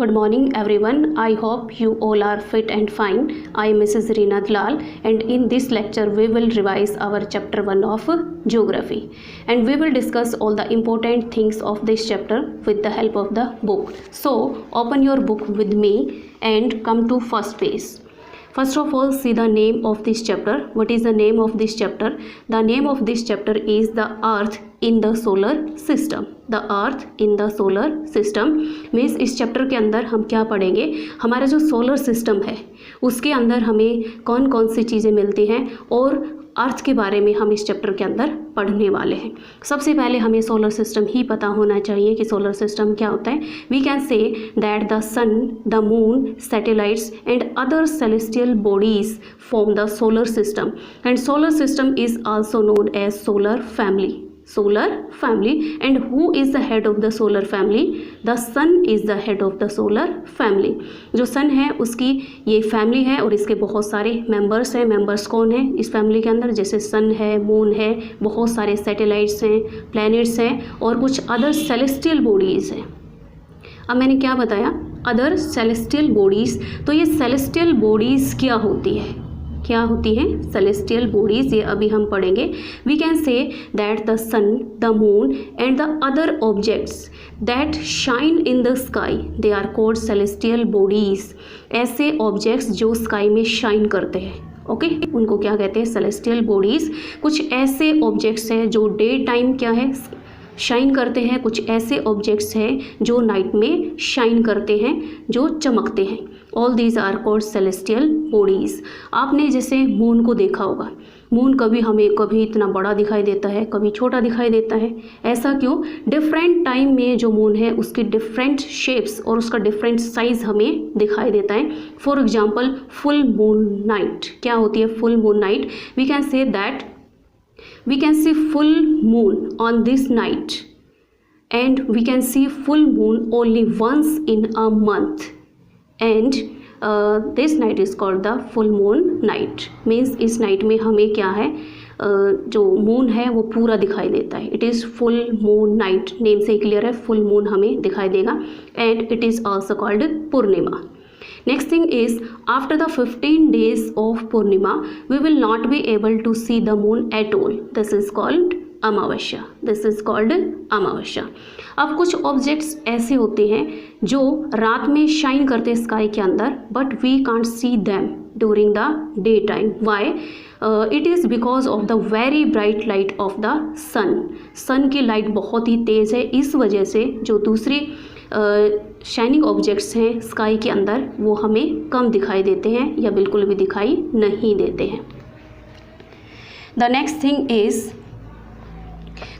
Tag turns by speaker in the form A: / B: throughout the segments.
A: Good morning everyone. I hope you all are fit and fine. I am Mrs. Reena Dalal and in this lecture we will revise our chapter 1 of geography and we will discuss all the important things of this chapter with the help of the book. So open your book with me and come to first page. First of all, see the name of this chapter. What is the name of this chapter? The name of this chapter is the Earth in the solar system. The Earth in the solar system means इस chapter के अंदर हम क्या पढ़ेंगे, हमारा जो solar system है उसके अंदर हमें कौन कौन सी चीज़ें मिलती हैं और अर्थ के बारे में हम इस चैप्टर के अंदर पढ़ने वाले हैं। सबसे पहले हमें सोलर सिस्टम ही पता होना चाहिए कि सोलर सिस्टम क्या होता है। We can say that the sun, the moon, satellites and other celestial bodies form the solar system and solar system is also known as solar family. Solar family. And who is the head of the solar family? The sun is the head of the solar family. जो सन है उसकी ये family है और इसके बहुत सारे members हैं. मेंबर्स कौन है इस फैमिली के अंदर? जैसे सन है, मून है, बहुत सारे सैटेलाइट्स हैं, प्लैनेट्स हैं और कुछ अदर सेलेस्टियल बॉडीज़ हैं. अब मैंने क्या बताया? Other celestial bodies. तो ये सेलेस्टियल बॉडीज़ क्या होती है? क्या होती हैं सेलेस्टियल बॉडीज़? ये अभी हम पढ़ेंगे. We can say that the sun, the moon and the other objects that shine in the sky they are called celestial bodies. ऐसे ऑब्जेक्ट्स जो स्काई में शाइन करते हैं, ओके, उनको क्या कहते हैं? Celestial bodies. कुछ ऐसे ऑब्जेक्ट्स हैं जो डे टाइम क्या है शाइन करते हैं, कुछ ऐसे ऑब्जेक्ट्स हैं जो नाइट में शाइन करते हैं, जो चमकते हैं. All these are called celestial bodies. आपने जैसे मून को देखा होगा. मून कभी इतना बड़ा दिखाई देता है, कभी छोटा दिखाई देता है. ऐसा क्यों? डिफरेंट टाइम में जो मून है उसकी डिफरेंट शेप्स और उसका डिफरेंट साइज़ हमें दिखाई देता है. For example full moon night. क्या होती है full moon night? We can say that we can see full moon on this night and we can see full moon only once in a month and this night is called the full moon night. means इस night में हमें क्या है, जो moon है वो पूरा दिखाई देता है. It is full moon night. Name से क्लियर है, फुल मून हमें दिखाई देगा and it is also called Purnima. Next thing is after the 15 days of Purnima we will not be able to see the moon at all. This is called Amavasya. This is called अमावस्या. अब कुछ objects ऐसे होते हैं जो रात में shine करते हैं स्काई के अंदर but we can't see them during the day time. Why? It is because of the very bright light of the sun. Sun की लाइट बहुत ही तेज़ है, इस वजह से जो दूसरी शाइनिंग ऑब्जेक्ट्स हैं स्काई के अंदर वो हमें कम दिखाई देते हैं या बिल्कुल भी दिखाई नहीं देते हैं. द नेक्स्ट थिंग इज़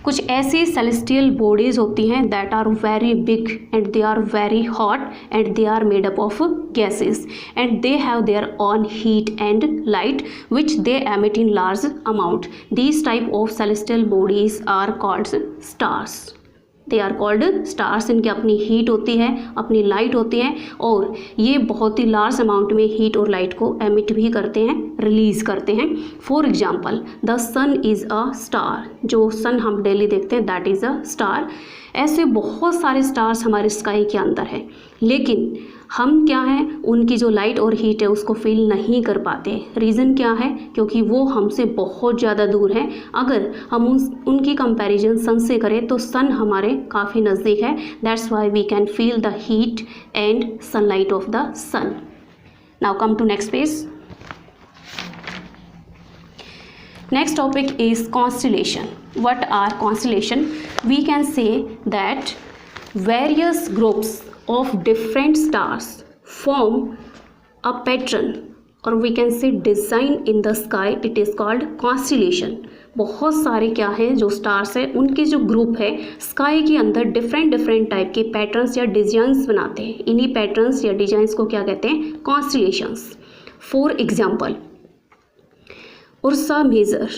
A: कुछ ऐसी सेलेस्टियल बॉडीज़ होती हैं that are very big and they are very hot and they are made up of gases and they have their own heat and light which they emit in large amount. These type of celestial bodies are called stars. They are called stars. इनकी अपनी heat होती है, अपनी light होती है और ये बहुत ही लार्ज अमाउंट में हीट और लाइट को एमिट भी करते हैं, रिलीज़ करते हैं. For example the sun is a star. जो सन हम डेली देखते हैं दैट इज़ अ स्टार. ऐसे बहुत सारे स्टार्स हमारे स्काई के अंदर हैं लेकिन हम क्या हैं, उनकी जो लाइट और हीट है उसको फील नहीं कर पाते. रीज़न क्या है? क्योंकि वो हमसे बहुत ज़्यादा दूर हैं. अगर हम उनकी कंपैरिजन सन से करें तो सन हमारे काफ़ी नज़दीक है. That's why we can feel the heat and sunlight of the sun. Now come to next page. Next topic is constellation. What are constellation? We can say that various groups of different stars form a pattern or we can say design in the sky. It is called constellation. बहुत सारे क्या है जो stars है उनके जो group है sky के अंदर डिफरेंट टाइप के पैटर्न्स या डिजाइंस बनाते हैं. इन्हीं पैटर्न्स या डिजाइंस को क्या कहते हैं? Constellations. For example Ursa Major.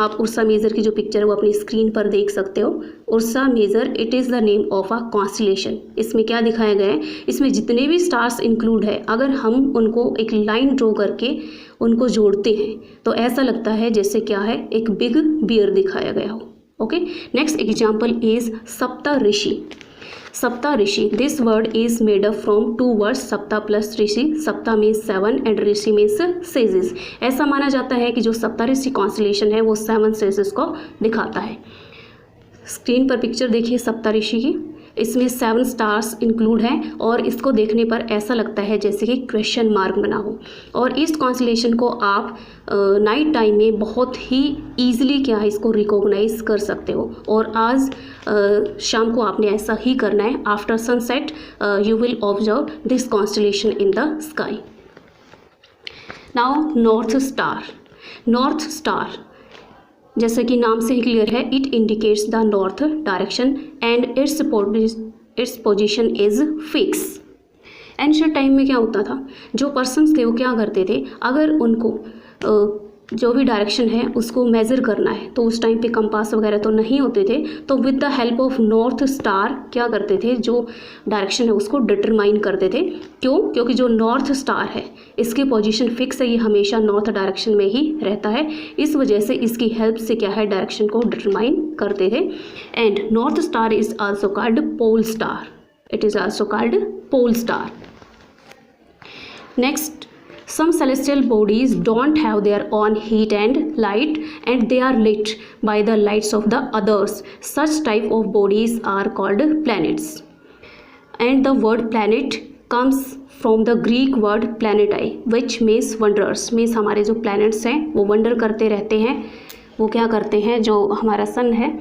A: आप उर्सा मेजर की जो पिक्चर है वो अपनी स्क्रीन पर देख सकते हो. Ursa measure it is the name of a constellation. इसमें क्या दिखाया गया है? इसमें जितने भी स्टार्स इंक्लूड है अगर हम उनको एक लाइन ड्रॉ करके उनको जोड़ते हैं तो ऐसा लगता है जैसे क्या है, एक बिग बियर दिखाया गया हो. Okay. Next example is Saptarishi. Saptarishi, this word is made up from 2 words Sapta plus rishi. Sapta means 7 and rishi means sages. ऐसा माना जाता है कि जो सप्ता ऋषि कॉन्स्टलेशन है वो 7 सेजेस को दिखाता है. स्क्रीन पर पिक्चर देखिए सप्ता ऋषि की, इसमें 7 स्टार्स इंक्लूड हैं और इसको देखने पर ऐसा लगता है जैसे कि क्वेश्चन मार्क बना हो. और इस कॉन्स्टलेशन को आप नाइट टाइम में बहुत ही ईजिली क्या है इसको रिकॉग्नाइज कर सकते हो. और आज शाम को आपने ऐसा ही करना है. After sunset you will observe this constellation in the sky. Now north star. North star जैसे कि नाम से ही क्लियर है, it indicates the north direction and its position is fix. Ancient time में क्या होता था, जो पर्सन्स थे वो क्या करते थे, अगर उनको जो भी डायरेक्शन है उसको मेज़र करना है तो उस टाइम पे कंपास वगैरह तो नहीं होते थे, तो with the help of north star क्या करते थे, जो डायरेक्शन है उसको डिटरमाइन करते थे. क्यों? क्योंकि जो नॉर्थ स्टार है इसकी पोजीशन फिक्स है, ये हमेशा नॉर्थ डायरेक्शन में ही रहता है. इस वजह से इसकी हेल्प से क्या है डायरेक्शन को डिटरमाइन करते थे. And north star is also called pole star. It is also called pole star. Next, some celestial bodies don't have their own heat and light and they are lit by the lights of the others. Such type of bodies are called planets. And the word planet comes from the Greek word planetai which means wanderers. means हमारे जो planets हैं वो wonder करते रहते हैं. वो क्या करते हैं, जो हमारा सन है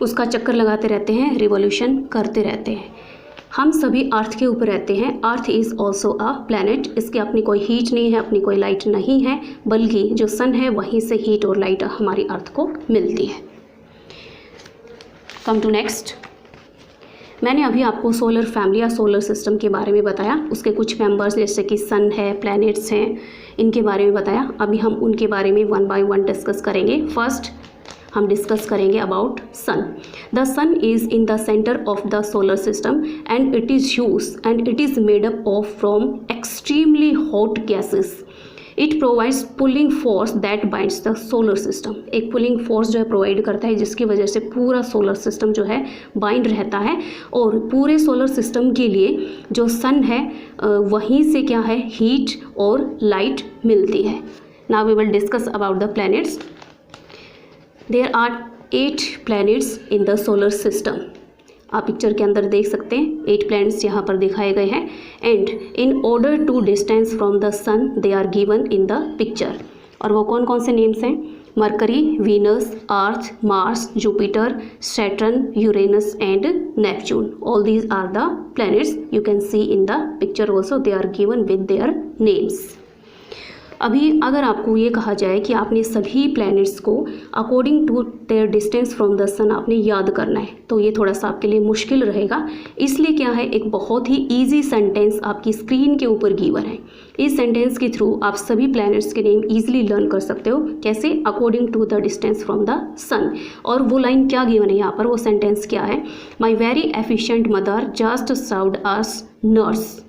A: उसका चक्कर लगाते रहते हैं, रिवोल्यूशन करते रहते हैं. हम सभी अर्थ के ऊपर रहते हैं. अर्थ इज़ ऑल्सो अ प्लैनेट. इसकी अपनी कोई हीट नहीं है, अपनी कोई लाइट नहीं है, बल्कि जो सन है वहीं से हीट और लाइट हमारी अर्थ को मिलती है. Come to next. मैंने अभी आपको सोलर फैमिली या सोलर सिस्टम के बारे में बताया. उसके कुछ मेंबर्स जैसे कि सन है, प्लैनेट्स हैं, इनके बारे में बताया. अभी हम उनके बारे में 1 बाय 1 डिस्कस करेंगे. फर्स्ट हम डिस्कस करेंगे about sun. The sun is in the centre of the solar system and it is huge and it is made up of from extremely hot gases. It provides pulling force that binds the solar system. एक pulling force जो है provide करता है जिसकी वजह से पूरा solar system जो है बाइंड रहता है. और पूरे सोलर सिस्टम के लिए जो सन है वहीं से क्या है हीट और लाइट मिलती है. Now we will discuss about the planets. There are 8 planets in the solar system. आप पिक्चर के अंदर देख सकते हैं 8 planets यहाँ पर दिखाए गए हैं. And in order to distance from the sun they are given in the picture. और वो कौन कौन से नेम्स हैं, mercury, Venus, earth, Mars, Jupiter, Saturn, Uranus and Neptune. All these are the planets. You can see in the picture also they are given with their names. अभी अगर आपको ये कहा जाए कि आपने सभी प्लैनेट्स को according to their distance from the sun आपने याद करना है तो ये थोड़ा सा आपके लिए मुश्किल रहेगा. इसलिए क्या है, एक बहुत ही इजी सेंटेंस आपकी स्क्रीन के ऊपर गिवन है. इस सेंटेंस के थ्रू आप सभी प्लैनेट्स के नेम इजीली लर्न कर सकते हो. कैसे? According to the distance from the sun. और वो लाइन क्या गिवन है यहाँ पर, वो सेंटेंस क्या है, my very efficient mother just served us nurse.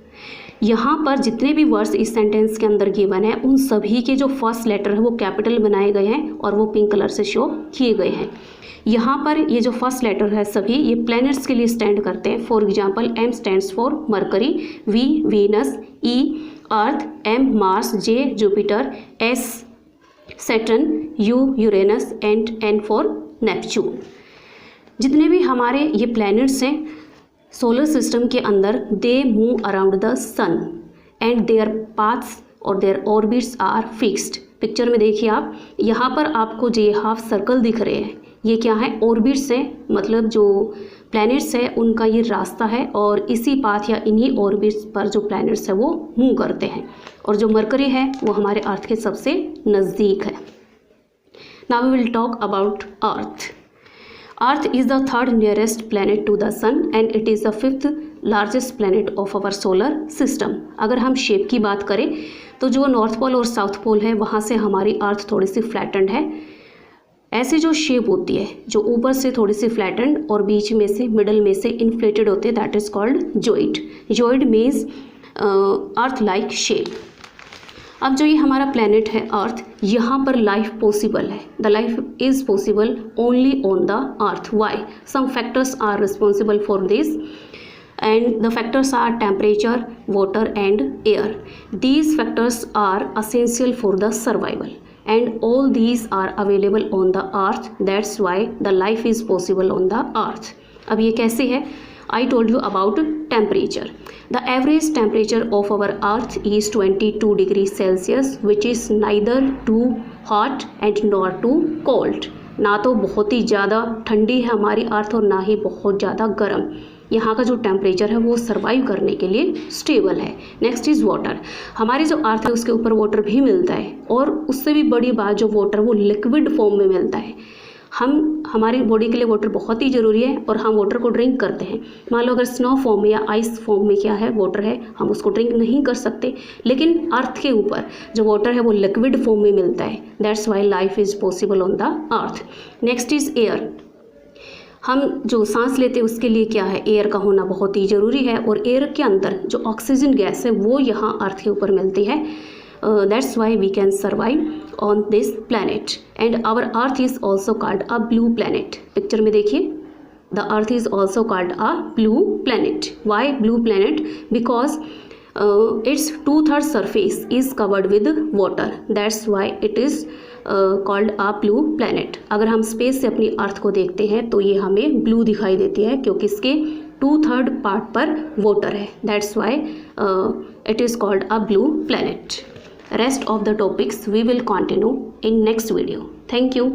A: यहाँ पर जितने भी वर्ड्स इस सेंटेंस के अंदर गिवन है उन सभी के जो फर्स्ट लेटर है वो कैपिटल बनाए गए हैं और वो पिंक कलर से शो किए गए हैं. यहाँ पर ये जो फर्स्ट लेटर है सभी ये प्लैनेट्स के लिए स्टैंड करते हैं. For example M stands for mercury, V Venus, E earth, M Mars, J Jupiter, S Saturn, U Uranus and N for Neptune. जितने भी हमारे ये प्लैनेट्स हैं सोलर सिस्टम के अंदर they move around the sun and their paths और their orbits are fixed. Picture में देखिए आप, यहाँ पर आपको जो ये हाफ सर्कल दिख रहे हैं ये क्या है, ऑर्बिट्स हैं. मतलब जो प्लैनेट्स है उनका ये रास्ता है और इसी पाथ या इन्हीं ऑर्बिट्स पर जो प्लैनेट्स है वो मूव करते हैं. और जो मरकरी है वो हमारे अर्थ के सबसे नज़दीक है. Now we will talk about earth. Earth is the 3rd nearest planet to the sun and it is the 5th largest planet of our solar system. अगर हम शेप की बात करें तो जो नॉर्थ पोल और साउथ पोल है वहाँ से हमारी अर्थ थोड़ी सी फ्लैटेंड है. ऐसी जो शेप होती है जो ऊपर से थोड़ी सी फ्लैटेंड और बीच में से मिडल में से इन्फ्लेटेड होते हैं that is called geoid. Geoid means earth like shape. अब जो ये हमारा प्लैनेट है अर्थ, यहाँ पर लाइफ पॉसिबल है. The life is possible only on the earth. Why? Some factors are responsible for this and the factors are temperature, water and air. These factors are essential for the survival and all these are available on the earth. That's why the life is possible on the earth. अब ये कैसे है? I told you about temperature. The average temperature of our earth is 22 degrees Celsius, which is neither too hot and nor too cold. ना तो बहुत ही ज़्यादा ठंडी है हमारी अर्थ और ना ही बहुत ज़्यादा गर्म. यहाँ का जो टेम्परेचर है वो सर्वाइव करने के लिए स्टेबल है. Next is water. हमारी जो अर्थ है उसके ऊपर वाटर भी मिलता है और उससे भी बड़ी बात जो वाटर वो लिक्विड फॉर्म में मिलता है. हमारी बॉडी के लिए वाटर बहुत ही ज़रूरी है और हम वाटर को ड्रिंक करते हैं. मान लो अगर स्नो फॉर्म में या आइस फॉर्म में क्या है वाटर है, हम उसको ड्रिंक नहीं कर सकते, लेकिन अर्थ के ऊपर जो वाटर है वो लिक्विड फॉर्म में मिलता है. That's why life is possible on the earth. Next is air. हम जो सांस लेते हैं उसके लिए क्या है, एयर का होना बहुत ही ज़रूरी है और एयर के अंदर जो ऑक्सीजन गैस है वो यहाँ अर्थ के ऊपर मिलती है. That's why we can survive on this planet and our earth is also called a blue planet. Picture में देखिए, the earth is also called a blue planet. Why blue planet? Because its 2/3 surface is covered with water. That's why it is called a blue planet. अगर हम space से अपनी अर्थ को देखते हैं तो ये हमें ब्लू दिखाई देती है क्योंकि इसके 2/3 पार्ट पर वाटर है. That's why it is called a blue planet. Rest of the topics we will continue in next video. Thank you.